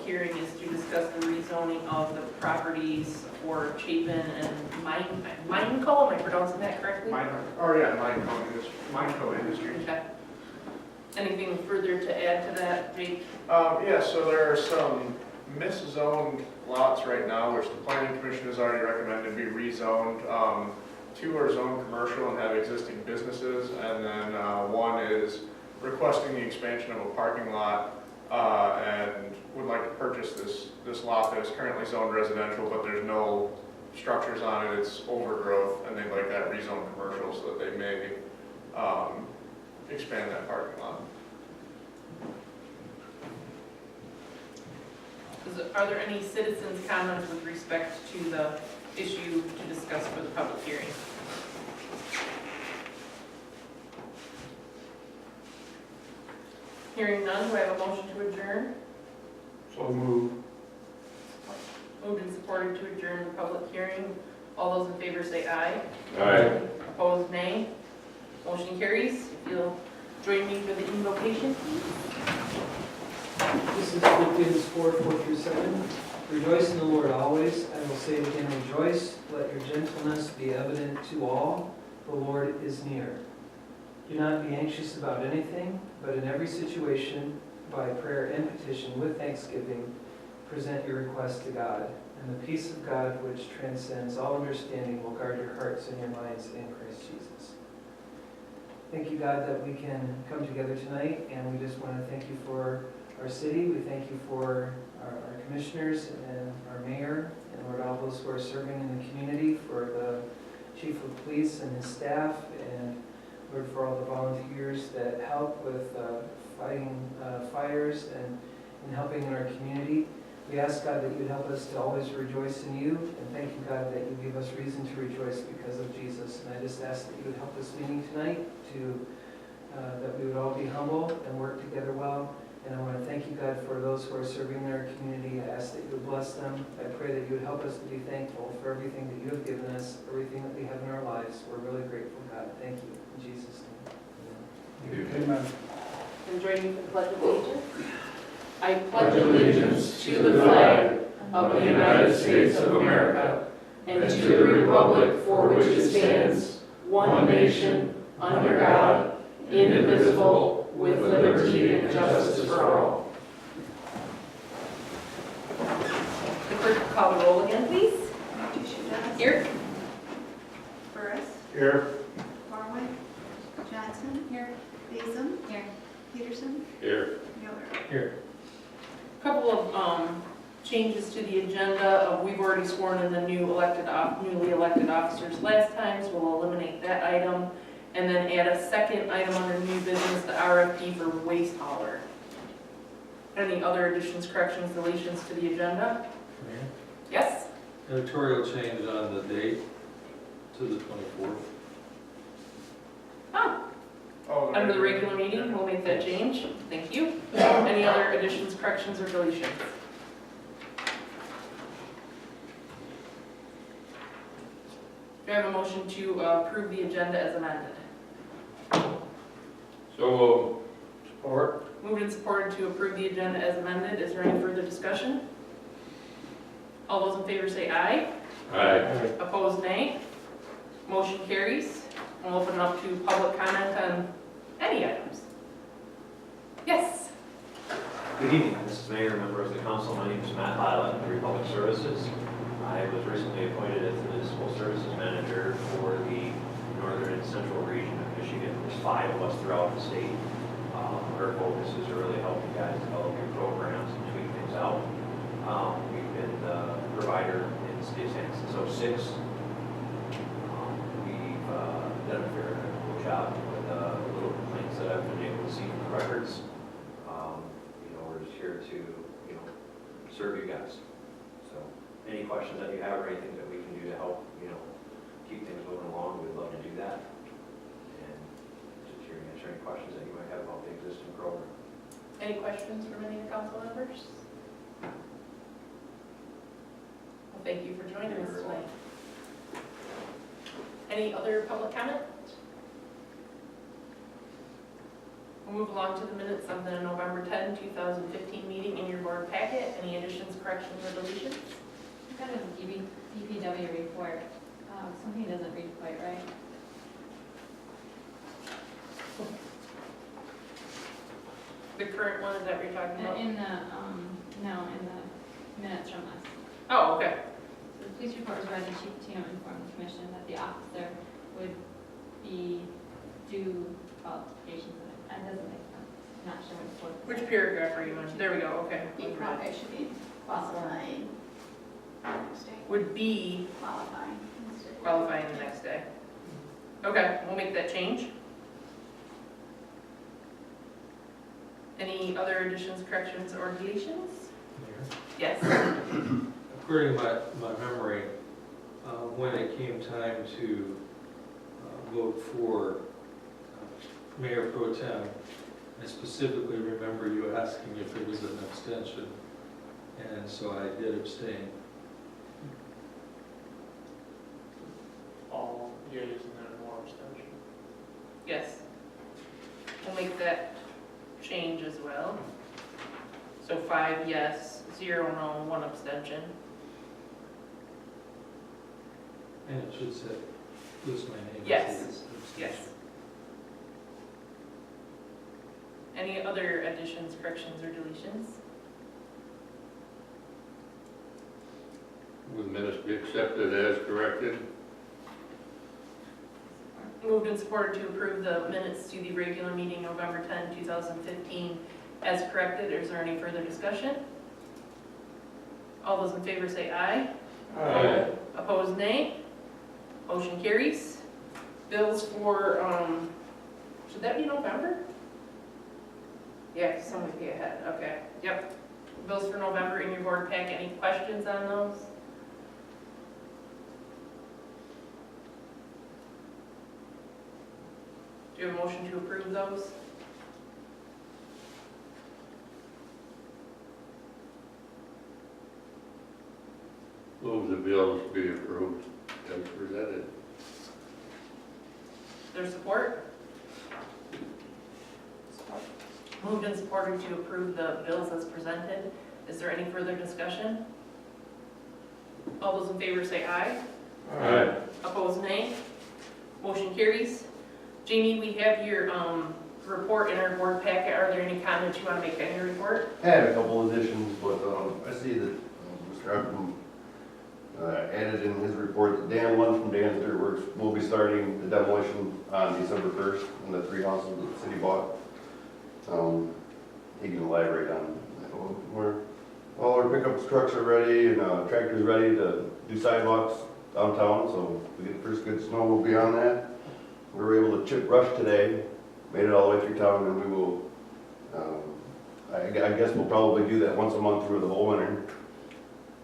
hearing is to discuss the rezoning of the properties for Chapin and Mineco. Am I pronouncing that correctly? Mineco Industries. Okay. Anything further to add to that, Jake? Yeah, so there are some miszoned lots right now, which the planning commission has already recommended be rezoned. Two are zoned commercial and have existing businesses, and then one is requesting the expansion of a parking lot and would like to purchase this lot that is currently zoned residential, but there's no structures on it, it's overgrowth, and they'd like that rezoned commercial so that they may expand that parking lot. Are there any citizens' comments with respect to the issue to discuss for the public hearing? Hearing none, do I have a motion to adjourn? So move. Moved and supported to adjourn the public hearing. All those in favor say aye. Aye. Opposed, nay. Motion carries. If you'll join me for the invocation, please. This is Philippians 4:4-7. Rejoice in the Lord always. I will say it again, rejoice. Let your gentleness be evident to all. The Lord is near. Do not be anxious about anything, but in every situation, by prayer and petition with thanksgiving, present your request to God. And the peace of God, which transcends all understanding, will guard your hearts and your minds in Christ Jesus. Thank you, God, that we can come together tonight, and we just want to thank you for our city. We thank you for our commissioners and our mayor, and Lord, all those who are serving in the community, for the chief of police and his staff, and Lord, for all the volunteers that help with fighting fires and helping in our community. We ask, God, that you would help us to always rejoice in you, and thank you, God, that you give us reason to rejoice because of Jesus. And I just ask that you would help us meeting tonight to that we would all be humble and work together well. And I want to thank you, God, for those who are serving in our community. I ask that you would bless them. I pray that you would help us to be thankful for everything that you have given us, everything that we have in our lives. We're really grateful, God. Thank you. In Jesus' name. Amen. And join me for the Pledge of Allegiance. I Pledge allegiance to the flag of the United States of America and to the republic for which it stands, one nation, under God, indivisible, with liberty and justice for all. The clerk will call the roll again, please. Here. Burris. Here. Barwick. Johnson. Here. Basin. Here. Peterson. Here. Miller. Here. Couple of changes to the agenda. We've already sworn in the newly elected officers last time, so we'll eliminate that item. And then add a second item under new business, the RFP for waste hauler. Any other additions, corrections, deletions to the agenda? Yes? Editorial change on the date to the 24th. Oh, Under the regular meeting, we'll make that change. Thank you. Any other additions, corrections, or deletions? Do I have a motion to approve the agenda as amended? So Support. Moved and supported to approve the agenda as amended. Is there any further discussion? All those in favor say aye. Aye. Opposed, nay. Motion carries. I'll open it up to public comment on any items. Yes. Good evening, Mrs. Mayor, members of the council. My name is Matt Lila, of Republic Services. I was recently appointed as the municipal services manager for the northern and central region of Michigan. There's 5 of us throughout the state. Our focus is to really help you guys develop your programs and tweak things out. We've been the provider in the state since 06. We've done a fair cool job with the little complaints that I've been able to see from the records. We're just here to, serve you guys. So any questions that you have or anything that we can do to help, keep things moving along, we'd love to do that. And just here to answer any questions that you might have about the existing program. Any questions from any of the council members? Well, thank you for joining us tonight. Any other public comment? We'll move along to the minutes of the November 10, 2015 meeting in your board packet. Any additional corrections, or deletions? I've got a DPW report. Something doesn't read quite right. The current one, is that what you're talking about? In the, no, in the minutes from us. Oh, okay. So the police report was read, the chief Patino informed the commission that the officer would be due qualifications. That doesn't make sense. I'm not sure what it's for. Which paragraph are you on? There we go, okay. Be qualified, should be qualifying. Next day. Would be Qualifying. qualifying the next day. Okay, we'll make that change. Any other additions, corrections, or deletions? Yes. According to my memory, when it came time to vote for Mayor Pro Tem, I specifically remember you asking if it was an abstention, and so I did abstain. All yeas and then more abstention. Yes. We'll make that change as well. So 5 yes, 0 no, 1 abstention. And it should say, list my name. Yes. It says Yes. abstention. Any other additions, corrections, or deletions? Would minutes be accepted as corrected? Moved and supported to approve the minutes to the regular meeting November 10, 2015 as corrected. Is there any further discussion? All those in favor say aye. Aye. Opposed, nay. Motion carries. Bills for, should that be November? Yeah, 'cause some would be ahead, okay, yep. Bills for November in your board pack, any questions on those? Do you have a motion to approve those? Move the bills be approved as presented. Their support? Moved and supported to approve the bills as presented. Is there any further discussion? All those in favor say aye. Aye. Opposed, nay. Motion carries. Jamie, we have your report in our board packet. Are there any comments you want to make on your report? I had a couple additions, but I see that Mr. Upton added in his report that Dan Lund from Dan's Dirt Works will be starting the demolition on December 1st in the 3 houses that the city bought. He can elaborate on that. Where all our pickup trucks are ready and tractors ready to do sidewalks downtown, so if we get the first good snow, we'll be on that. We were able to chip brush today, made it all the way through town, and we will, I guess we'll probably do that once a month through the whole winter.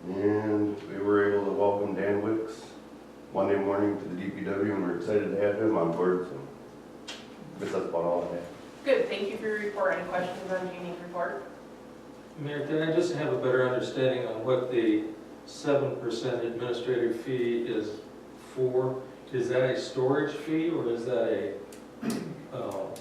And we were able to welcome Dan Wicks Monday morning to the DPW, and we're excited to have him on board, so I guess that's about all I have. Good, thank you for your report. Any questions on Jamie's report? Mayor, can I just have a better understanding on what the 7% administrative fee is for? Is that a storage fee, or is that a,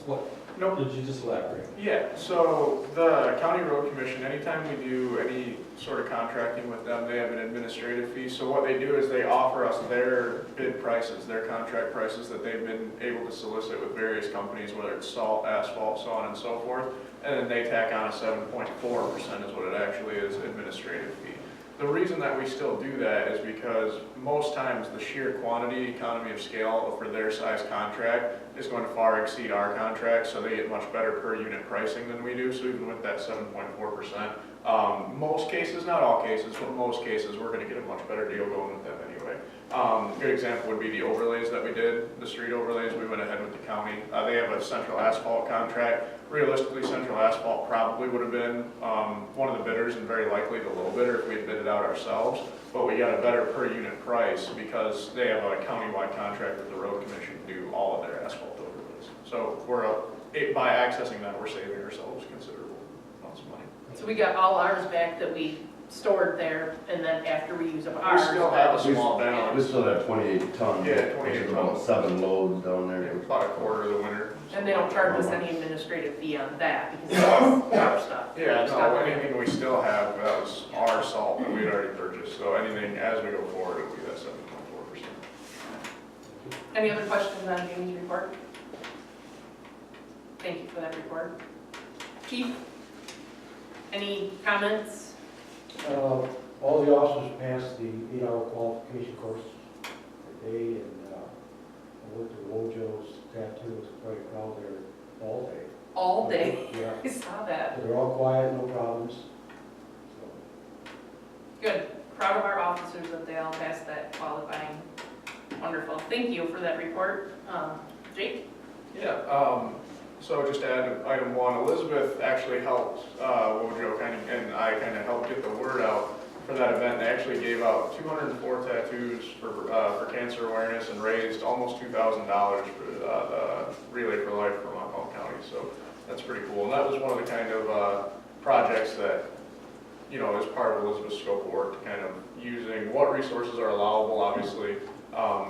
what? Nope. Did you just elaborate? Yeah, so the county road commission, anytime we do any sort of contracting with them, they have an administrative fee. So what they do is they offer us their bid prices, their contract prices that they've been able to solicit with various companies, whether it's salt, asphalt, so on and so forth. And then they tack on a 7.4% is what it actually is, administrative fee. The reason that we still do that is because most times the sheer quantity, economy of scale for their size contract is going to far exceed our contract, so they get much better per unit pricing than we do. So even with that 7.4%, most cases, not all cases, but most cases, we're going to get a much better deal going with them anyway. A good example would be the overlays that we did, the street overlays. We went ahead with the county. They have a central asphalt contract. Realistically, Central Asphalt probably would have been one of the bidders and very likely the low bidder if we had bid it out ourselves. But we got a better per unit price because they have a countywide contract with the road commission to do all of their asphalt overlays. So by accessing that, we're saving ourselves considerable amounts of money. So we got all ours back that we stored there, and then after we use up ours. We still have a small balance. We still have 28 tons. Yeah, 28 which is about tons. 7 loads down there. About a quarter of the winter. And they don't charge us any administrative fee on that because it's our stuff. Yeah, Just no, got the- anything we still have, that was our salt that we'd already purchased, so anything as we go forward, it'll be that 7.4%. Any other questions on Jamie's report? Thank you for that report. Chief, any comments? All the officers passed the 8-hour qualification course today, and I went to Wojo's tattoo, was quite proud there all day. All day. Yeah, I saw that. they're all quiet, no problems. So, Good. Proud of our officers that they all passed that qualifying. Wonderful. Thank you for that report. Jake? Yeah, so just to add to item 1, Elizabeth actually helped Wojo and I kind of helped get the word out for that event. They actually gave out 204 tattoos for cancer awareness and raised almost $2,000 for the Relay for Life for Montgomery County. So that's pretty cool. And that was one of the kind of projects that, you know, is part of Elizabeth's scope of work, to kind of using what resources are allowable, obviously,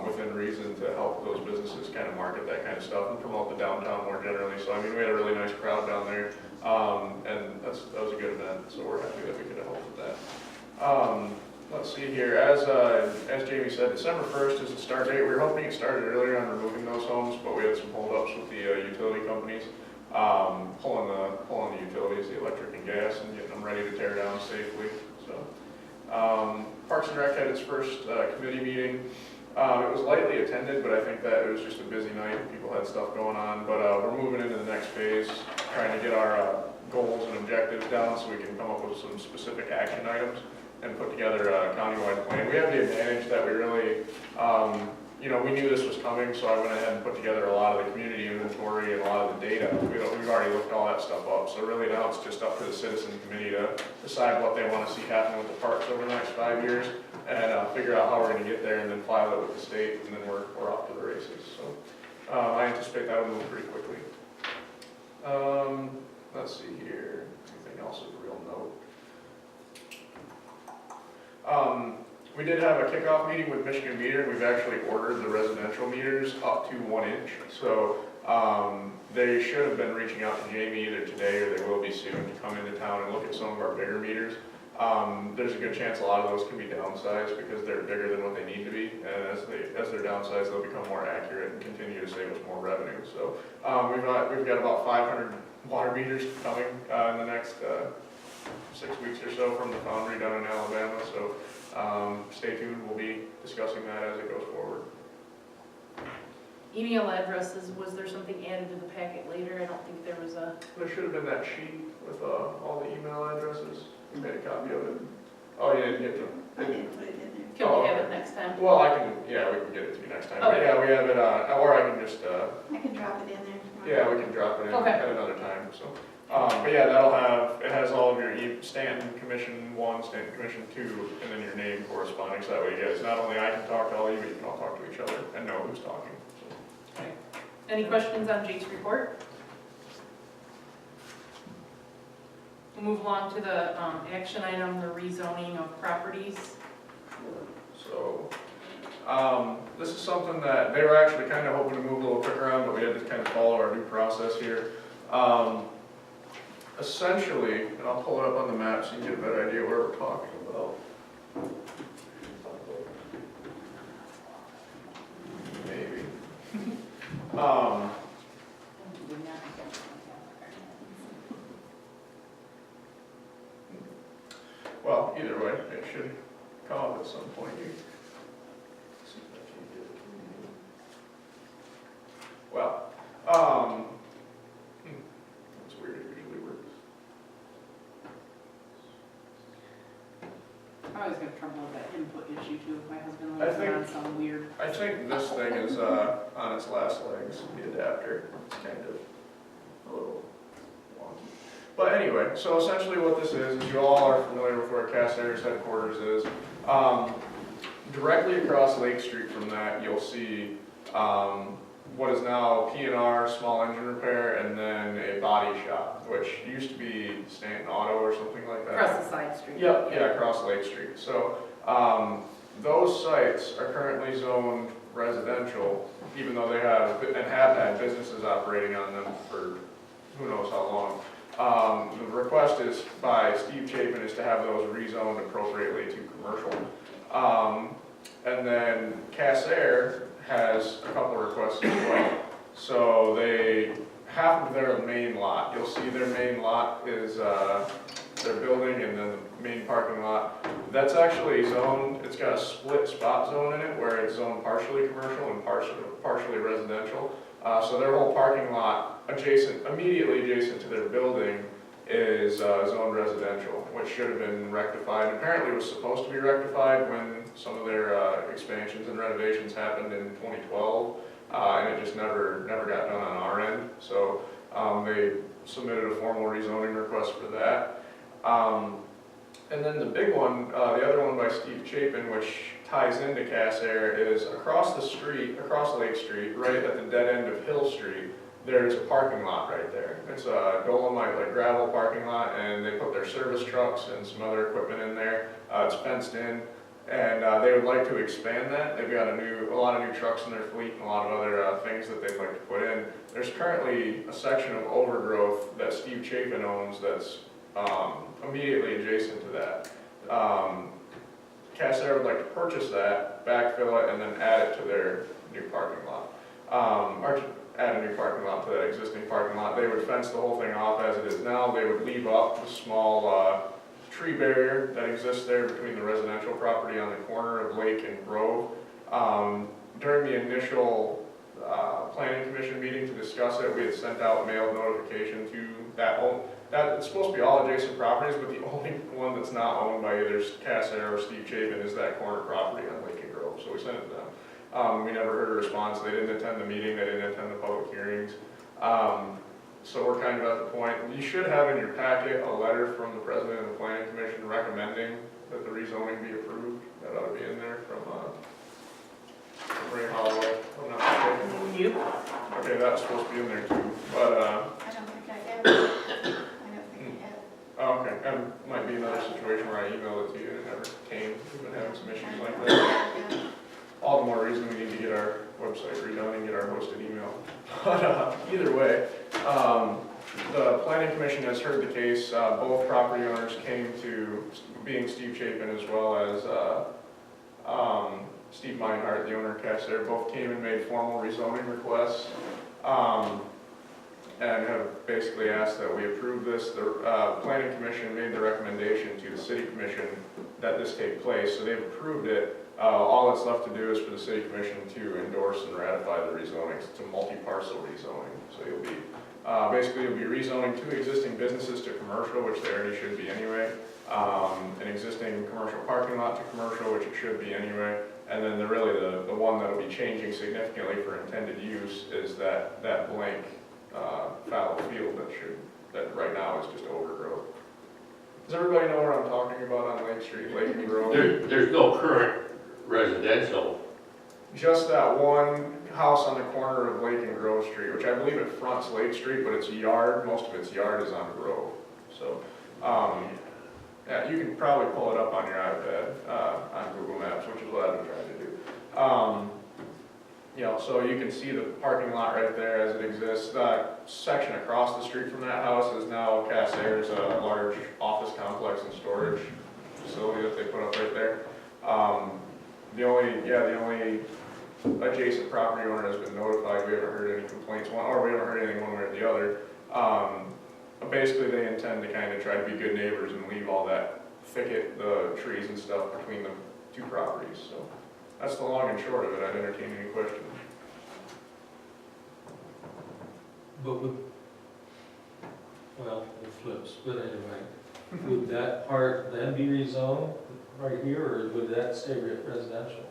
within reason, to help those businesses kind of market that kind of stuff and promote the downtown more generally. So I mean, we had a really nice crowd down there, and that was a good event. So we're happy that we could have helped with that. Let's see here. As Jamie said, December 1st is the start date. We were hoping it started earlier on removing those homes, but we had some holdups with the utility companies, pulling the utilities, the electric and gas, and getting them ready to tear down safely. So Parks and Rec had its first committee meeting. It was lightly attended, but I think that it was just a busy night. People had stuff going on, but we're moving into the next phase, trying to get our goals and objectives down so we can come up with some specific action items and put together a countywide plan. We have the advantage that we really, you know, we knew this was coming, so I went ahead and put together a lot of the community inventory and a lot of the data. We've already looked all that stuff up, so really now it's just up to the citizen committee to decide what they want to see happen with the parks over the next 5 years, and figure out how we're going to get there, and then file it with the state, and then we're off to the races. So I anticipate that will move pretty quickly. Let's see here, anything else of real note? We did have a kickoff meeting with Michigan Meter. We've actually ordered the residential meters up to 1 inch. So they should have been reaching out to Jamie either today or they will be soon to come into town and look at some of our bigger meters. There's a good chance a lot of those can be downsized because they're bigger than what they need to be. And as they're downsized, they'll become more accurate and continue to save us more revenue. So we've got about 500 water meters coming in the next 6 weeks or so from the foundry down in Alabama. So stay tuned. We'll be discussing that as it goes forward. Email addresses, was there something added to the packet later? I don't think there was a... There should have been that sheet with all the email addresses. You made a copy of it. Oh, you didn't get to I didn't put it in there. Can we have it next time? Well, we can get it to you next time. But Okay. yeah, we have it, or I can just, I can drop it in there tomorrow. yeah, we can drop it in Okay. at another time, so. But yeah, it has all of your Stanton Commission 1, Stanton Commission 2, and then your name corresponding, so that way you guys, not only I can talk to all of you, but you can all talk to each other and know who's talking. So. Any questions on Jake's report? We'll move along to the action item, the rezoning of properties. So, this is something that they were actually kind of hoping to move a little quicker on, but we had to kind of follow our due process here. Essentially, and I'll pull it up on the map so you can get a better idea where we're talking about. Maybe. Well, either way, it should come up at some point here. See if I can get it. Well, that's weird, it usually works. I always have trouble with that input issue too. My husband I lives think- on some weird... I think this thing is on its last legs, the adapter. It's kind of a little wonky. But anyway, so essentially what this is you all are familiar with where Cass Ayers headquarters is. Directly across Lake Street from that, you'll see what is now P&R, small engine repair, and then a body shop, which used to be Stanton Auto or something like that. Across the side street. Yep, yeah, across Lake Street. So those sites are currently zoned residential, even though they have, and have had businesses operating on them for who knows how long. The request is by Steve Chapin is to have those rezoned appropriately to commercial. And then Casair has a couple of requests as well. So half of their main lot, you'll see their main lot is their building and then the main parking lot. That's actually zoned, it's got a split spot zone in it where it's zoned partially commercial and partially residential. So their whole parking lot immediately adjacent to their building is zoned residential, which should have been rectified. Apparently it was supposed to be rectified when some of their expansions and renovations happened in 2012, and it just never got done on our end. So they submitted a formal rezoning request for that. And then the big one, the other one by Steve Chapin, which ties into Casair, is across the street, across Lake Street, right at the dead end of Hill Street, there's a parking lot right there. It's a Dolomite, like gravel parking lot, and they put their service trucks and some other equipment in there. It's fenced in, and they would like to expand that. They've got a lot of new trucks in their fleet and a lot of other things that they'd like to put in. There's currently a section of overgrowth that Steve Chapin owns that's immediately adjacent to that. Casair would like to purchase that, backfill it, and then add it to their new parking lot. Or add a new parking lot to that existing parking lot. They would fence the whole thing off as it is now. They would leave up the small tree barrier that exists there between the residential property on the corner of Lake and Grove. During the initial planning commission meeting to discuss it, we had sent out mail notification to it's supposed to be all adjacent properties, but the only one that's not owned by either Casair or Steve Chapin is that corner property on Lake and Grove, so we sent it to them. We never heard a response. They didn't attend the meeting, they didn't attend the public hearings. So we're kind of at the point, you should have in your packet a letter from the president of the planning commission recommending that the rezoning be approved. That ought to be in there from Ray Holloway, if I'm not mistaken. Yep. Okay, that's supposed to be in there too, but I don't think I have. I don't think I have. oh, okay, that might be another situation where I emailed it to you and it never came. We've been having some issues like that. All the more reason we need to get our website redone and get our hosted email. But either way, the planning commission has heard the case. Both property owners came to, being Steve Chapin as well as Steve Meinhardt, the owner of Casair, both came and made formal rezoning requests and have basically asked that we approve this. The planning commission made the recommendation to the city commission that this take place, so they've approved it. All that's left to do is for the city commission to endorse and ratify the rezoning. It's a multi-parcel rezoning. So you'll be, basically you'll be rezoning 2 existing businesses to commercial, which they already should be anyway. An existing commercial parking lot to commercial, which it should be anyway. And then the one that'll be changing significantly for intended use is that blank fallow field that right now is just overgrowth. Does everybody know where I'm talking about on Lake Street, Lake and Grove? There's no current residential. Just that one house on the corner of Lake and Grove Street, which I believe it fronts Lake Street, but its yard, most of its yard is on Grove. So, yeah, you can probably pull it up on your iPad on Google Maps, which is what I've been trying to do. You know, so you can see the parking lot right there as it exists. That section across the street from that house is now Casair's large office complex and storage facility that they put up right there. The only adjacent property owner has been notified. We haven't heard any complaints, or we haven't heard anything one way or the other. Basically, they intend to kind of try to be good neighbors and leave all that thicket, the trees and stuff between the 2 properties. So that's the long and short of it. I'd entertain any questions. But well, it flips, but anyway, would that part then be rezoned right here, or would that stay residential?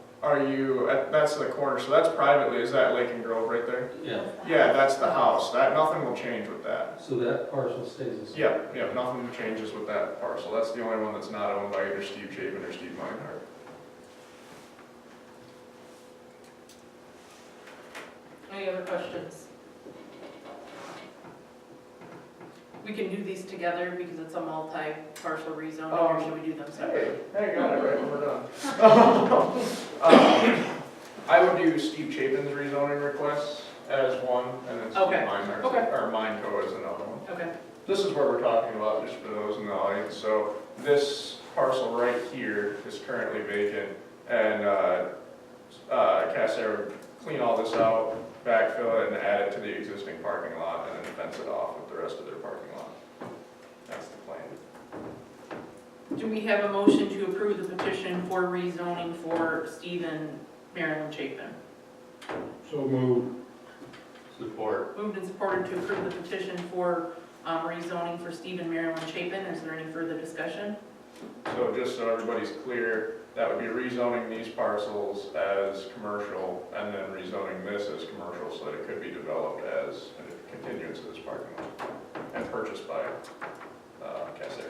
That's the corner, so that's privately, is that Lake and Grove right there? Yeah, Yeah, that's the house. Nothing will change with that. so that parcel stays the same? Yeah, nothing changes with that parcel. That's the only one that's not owned by either Steve Chapin or Steve Meinhardt. Any other questions? We can do these together because it's a multi-parcel rezoning, or should we do them separately? Hey, got it right when we're done. I would do Steve Chapin's rezoning requests as one, and then Steve Okay. Meinhardt's, Okay. or Mineco as another one. Okay, This is what we're talking about, just for those in the audience. So this parcel right here is currently vacant, and Casser would clean all this out, backfill it, and add it to the existing parking lot, and then fence it off with the rest of their parking lot. That's the plan. do we have a motion to approve the petition for rezoning for Steve and Marilyn Chapin? So moved. Support. Moved and supported to approve the petition for rezoning for Steve and Marilyn Chapin. Is there any further discussion? So just so everybody's clear, that would be rezoning these parcels as commercial, and then rezoning this as commercial, so that it could be developed as a continuance of this parking lot, and purchased by Casser.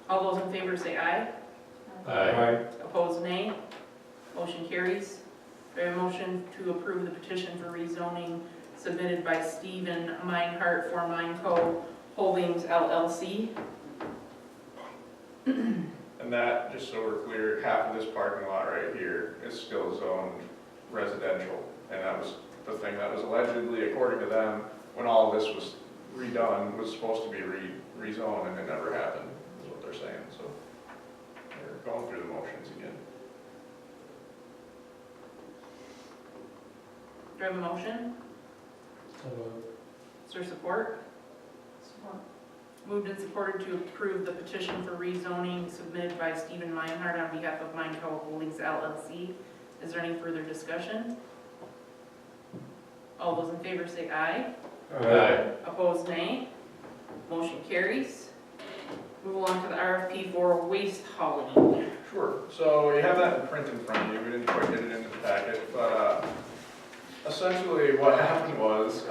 All those in favor say aye. Aye. Opposed, nay. Motion carries. Do I have a motion to approve the petition for rezoning submitted by Stephen Meinhardt for Mineco Holdings LLC? And that, just so we're clear, half of this parking lot right here is still zoned residential. And that was the thing that was allegedly, according to them, when all this was redone, was supposed to be rezoned, and it never happened, is what they're saying, so. They're going through the motions again. Do I have a motion? Is there support? Support. Moved and supported to approve the petition for rezoning submitted by Stephen Meinhardt on behalf of Mineco Holdings LLC. Is there any further discussion? All those in favor say aye. Aye. Opposed, nay. Motion carries. Move along to the RFP for waste hauling. Sure, so you have that in print in front of you, we didn't quite get it into the packet, but essentially what happened was,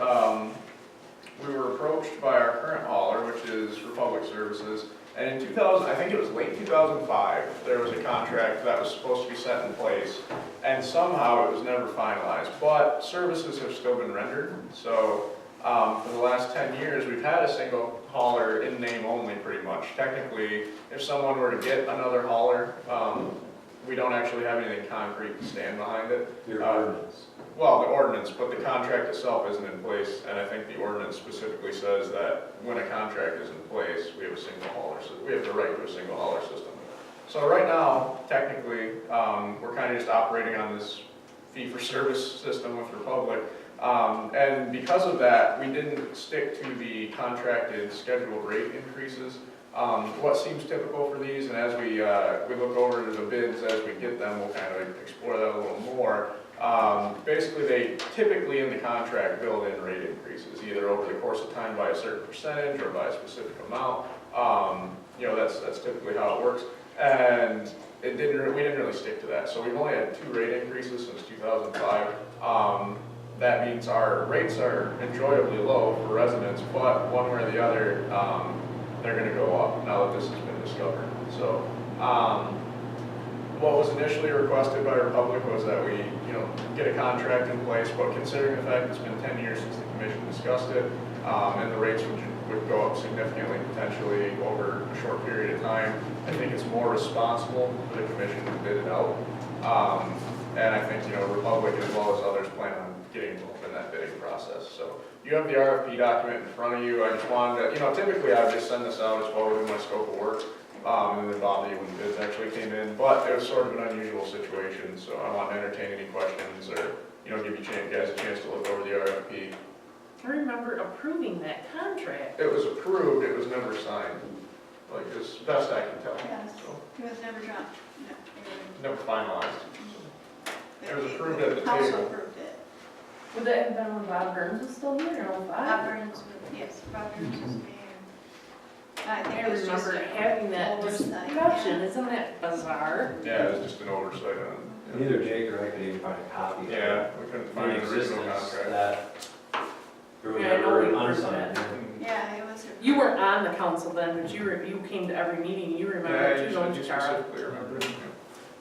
we were approached by our current hauler, which is Republic Services, and in 2000, I think it was late 2005, there was a contract that was supposed to be set in place, and somehow it was never finalized, but services have still been rendered, so for the last 10 years, we've had a single hauler in name only, pretty much. Technically, if someone were to get another hauler, we don't actually have anything concrete to stand behind it. Your ordinance. Well, the ordinance, but the contract itself isn't in place, and I think the ordinance specifically says that when a contract is in place, we have a single hauler, we have the right to a single hauler system. So right now, technically, we're kind of just operating on this fee-for-service system with Republic. And because of that, we didn't stick to the contracted scheduled rate increases. What seems typical for these, and as we look over the bids as we get them, we'll kind of explore that a little more. Basically, they typically in the contract build in rate increases, either over the course of time by a certain percentage or by a specific amount. You know, that's typically how it works. And we didn't really stick to that. So we've only had 2 rate increases since 2005. That means our rates are enjoyably low for residents, but one way or the other, they're going to go up now that this has been discovered. So what was initially requested by Republic was that we, get a contract in place, but considering the fact it's been 10 years since the commission discussed it, and the rates would go up significantly, potentially over a short period of time, I think it's more responsible for the commission to bid it out. And I think, Republic as well as others plan on getting involved in that bidding process. So you have the RFP document in front of you. I just wanted to, typically I would just send this out as well within my scope of work. And then bother you when the bids actually came in, but it was sort of an unusual situation, so I want to entertain any questions or, give you guys a chance to look over the RFP. I remember approving that contract. It was approved, it was never signed, like as best I can tell. Yes, So, it was never dropped. never finalized. It was approved at the Council table. approved it. Would that have been when Bob Burns was still here in Bob 05? Burns, yes, Bob Burns was mayor. I think I it was just remember a having that oversight, discussion. Isn't that bizarre? Yeah, it was just an oversight on Neither Jake or I could even find a copy of it. Yeah, we couldn't find In an original existence contract. that there was Yeah, I know ever we unsigned. Mm. Yeah, it was. You weren't on the council then, but you came to every meeting. You remember Yeah, too, don't you, Charles? specifically remember.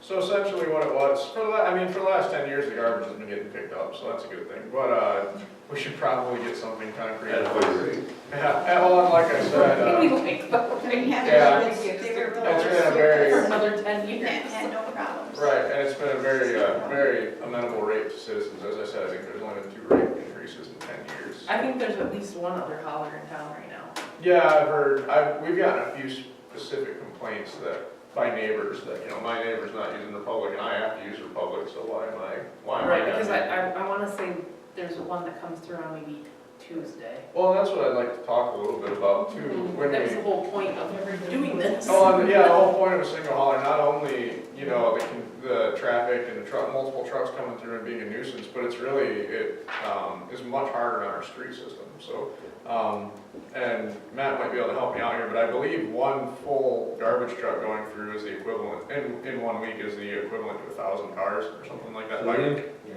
So essentially what it was, for the last 10 years, the garbage has been getting picked up, so that's a good thing. But we should probably get something concrete. At what rate? Yeah, well, like I said, We like the They Yeah. were really it's been a very, for another 10 years. had no problems. right, and it's been a very amenable rate to citizens. As I said, I think there's only been 2 rate increases in 10 years. I think there's at least one other hauler in town right now. Yeah, I've heard, we've gotten a few specific complaints that, by neighbors, that, my neighbor's not using Republic and I have to use Republic, so why am I? Right, because I wanna say there's one that comes through on maybe Tuesday. Well, that's what I'd like to talk a little bit about too. When That was we, the whole point of doing this. yeah, the whole point of a single hauler, not only, the traffic and the multiple trucks coming through and being a nuisance, but it's really, it is much harder on our street system, so. And Matt might be able to help me out here, but I believe one full garbage truck going through is the equivalent, in 1 week is the equivalent to 1,000 cars or something like that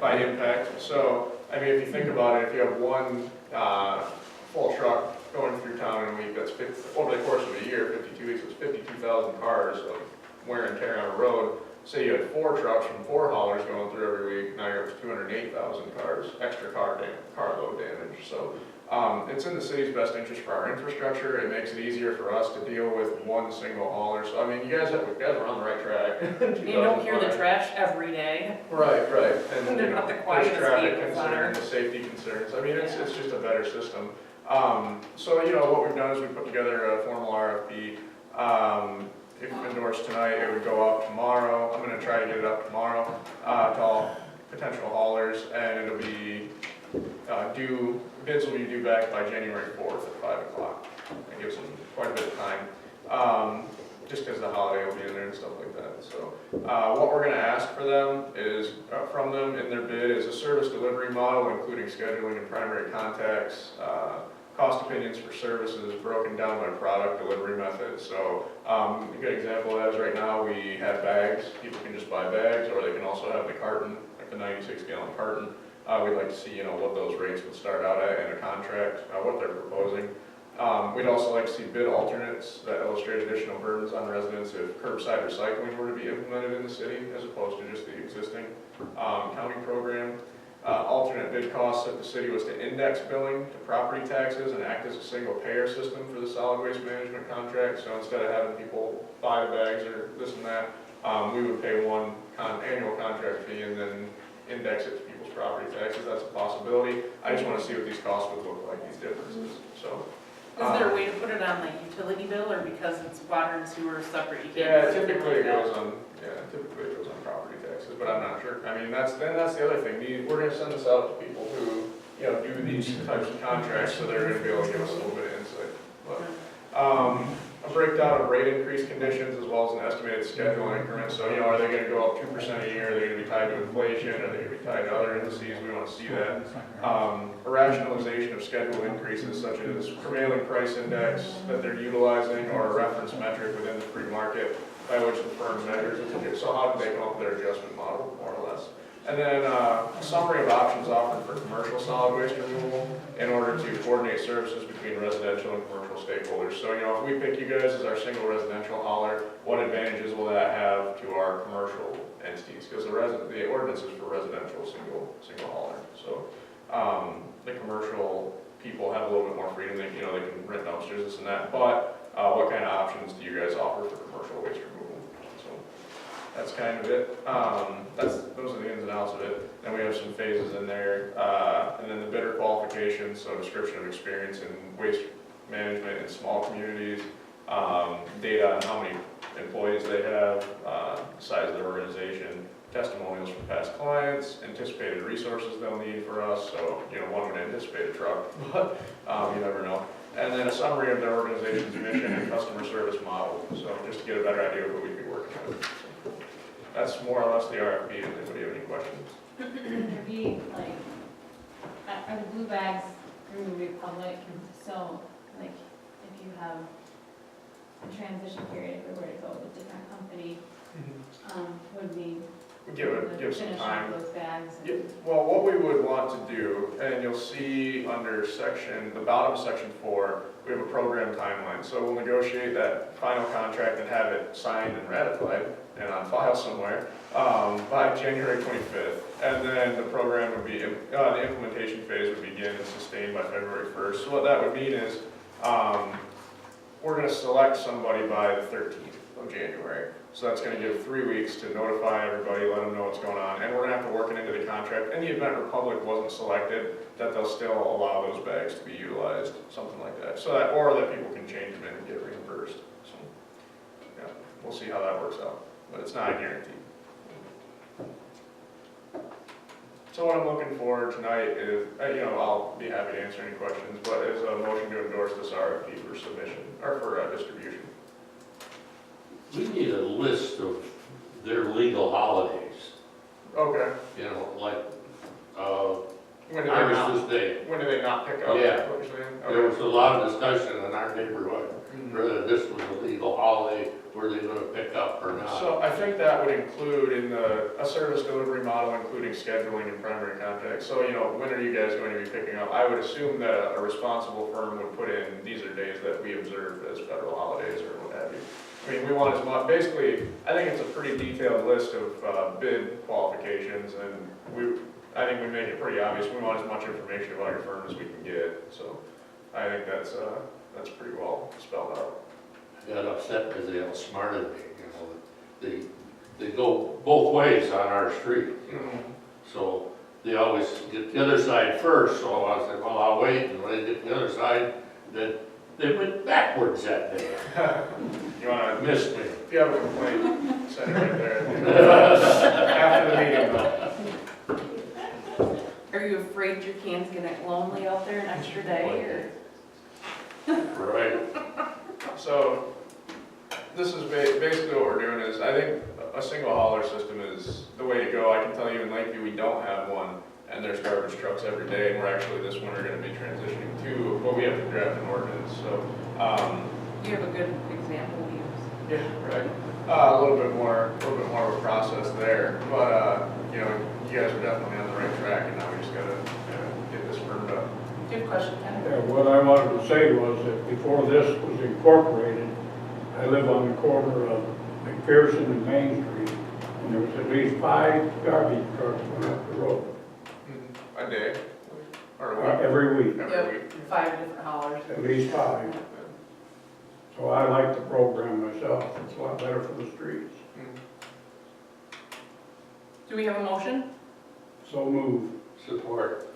by impact. So, I mean, if you think about it, if you have one full truck going through town in a week, that's over the course of a year, 52 weeks, it's 52,000 cars of wear and tear on a road. Say you had 4 trucks from 4 haulers going through every week, now you're up to 208,000 cars, extra car load damage. So it's in the city's best interest for our infrastructure. It makes it easier for us to deal with one single hauler. So I mean, you guys are on the right track. You don't hear the trash every day. Right. And They're not the there's quietest traffic vehicles on concern our- and the safety concerns. I mean, it's just a better system. So what we've done is we put together a formal RFP. If endorsed tonight, it would go up tomorrow. I'm gonna try to get it up tomorrow to all potential haulers, and it'll be bids will be due back by January 4th at 5 o'clock. That gives them quite a bit of time, just because the holiday will be in there and stuff like that. So what we're gonna ask for them is, from them in their bid is a service delivery model, including scheduling and primary contacts, cost opinions for services broken down by product delivery method. So a good example of that is right now we have bags. People can just buy bags, or they can also have the carton, like the 96-gallon carton. We'd like to see, what those rates would start out at in a contract, what they're proposing. We'd also like to see bid alternates that illustrate additional burdens on residents if curbside recycling were to be implemented in the city, as opposed to just the existing county program. Alternate bid costs if the city was to index billing to property taxes and act as a single payer system for the solid waste management contract. So instead of having people buy the bags or this and that, we would pay one annual contract fee and then index it to people's property taxes. That's a possibility. I just want to see what these costs would look like, these differences. So. Is there a way to put it on like utility bill, or because it's water and sewer separate, you can't? Yeah, do something typically it like that? goes on property taxes, but I'm not sure. I mean, that's the other thing. We're gonna send this out to people who, do these types of contracts, so they're gonna be able to give us a little bit of insight. But, a breakdown of rate increase conditions as well as an estimated schedule increment. So, are they gonna go up 2% a year? Are they gonna be tied to inflation? Are they gonna be tied to other indices? We wanna see that. A rationalization of schedule increases such as prevailing price index that they're utilizing or a reference metric within the free market by which the firm measures it. So how do they come up with their adjustment model, more or less? And then a summary of options offered for commercial solid waste removal in order to coordinate services between residential and commercial stakeholders. So, if we pick you guys as our single residential hauler, what advantages will that have to our commercial entities? Because the ordinance is for residential single hauler. So the commercial people have a little bit more freedom. They can rent dumpsters, this and that. But what kind of options do you guys offer for commercial waste removal? So that's kind of it. Those are the ins and outs of it. Then we have some phases in there, and then the bidder qualifications, so description of experience in waste management in small communities, data on how many employees they have, size of their organization, testimonials from past clients, anticipated resources they'll need for us. So, one would anticipate a truck, but you never know. And then a summary of their organization's mission and customer service model. So just to get a better idea of who we'd be working with. So that's more or less the RFP. Does anybody have any questions? Would there be are the blue bags through Republic? So if you have a transition period, if we were to go with a different company, would we Give some finish time. off those bags? Yeah, well, what we would want to do, and you'll see under the bottom of section 4, we have a program timeline. So we'll negotiate that final contract and have it signed and ratified and on file somewhere by January 25th. And then the program would be, the implementation phase would begin and sustain by February 1st. So what that would mean is we're gonna select somebody by the 13th of January. So that's gonna give 3 weeks to notify everybody, let them know what's going on, and we're gonna have to work it into the contract. In the event Republic wasn't selected, that they'll still allow those bags to be utilized, something like that. So that, or that people can change them in and get reimbursed. So, yeah, we'll see how that works out, but it's not a guarantee. So what I'm looking for tonight is, I'll be happy to answer any questions, but is a motion to endorse this RFP for submission, or for distribution. We need a list of their legal holidays, Okay. you know, like, When do they not, Armistice Day. when do they not pick up? Yeah. What you're saying? There was a lot of discussion in our neighborhood, Mhm. whether this was a legal holiday, were they gonna pick up or not. So I think that would include in a service delivery model, including scheduling and primary contact. So, when are you guys going to be picking up? I would assume that a responsible firm would put in, these are days that we observe as federal holidays or what have you. I mean, we want as much, basically, I think it's a pretty detailed list of bid qualifications, and I think we make it pretty obvious, we want as much information about your firm as we can get. So I think that's pretty well spelled out. I got upset because they outsmarted me, they go both ways on our street, so they always get the other side first, so I said, well, I'll wait, and when they get the other side, then they went backwards that day. You wanna, Missed me. if you have a complaint, send it right there. After the meeting, though. Are you afraid your can's gonna get lonely out there an extra day, Right. So, this is basically what we're doing is, I think a single hauler system is the way to go. I can tell you in Lakeview, we don't have one, and there's garbage trucks every day, and we're actually this winter gonna be transitioning to, but we have to draft an ordinance, so, you have a good example to use? yeah, right. A little bit more of a process there, but, you guys are definitely on the right track, and now we just gotta get this firmed up. Do you have a question, Ken? Yeah, what I wanted to say was that before this was incorporated, I live on the corner of McPherson and Main Street, and there was at least 5 garbage trucks went up the road A day, or a week? every week, Every week. 5 different haulers. at least 5. So I like the program myself, it's a lot better for the streets. Do we have a motion? So move. Support.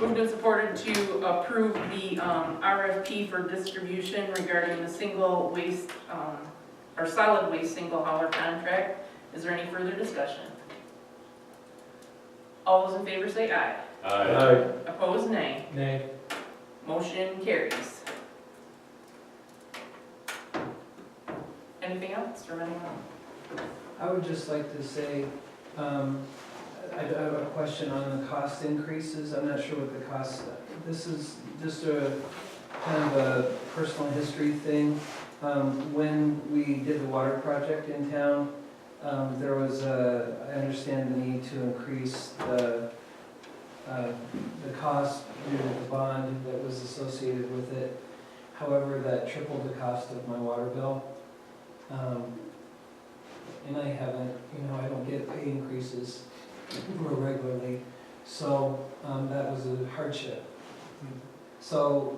Moved and supported to approve the RFP for distribution regarding the single waste, or solid waste single hauler contract. Is there any further discussion? All those in favor say aye. Aye. Opposed, nay. Nay. Motion carries. Anything else from anyone? I would just like to say, I have a question on the cost increases. I'm not sure what the cost, this is just a kind of a personal history thing. When we did the water project in town, there was I understand the need to increase the cost due to the bond that was associated with it. However, that tripled the cost of my water bill. And I haven't, I don't get pay increases more regularly, so that was a hardship. So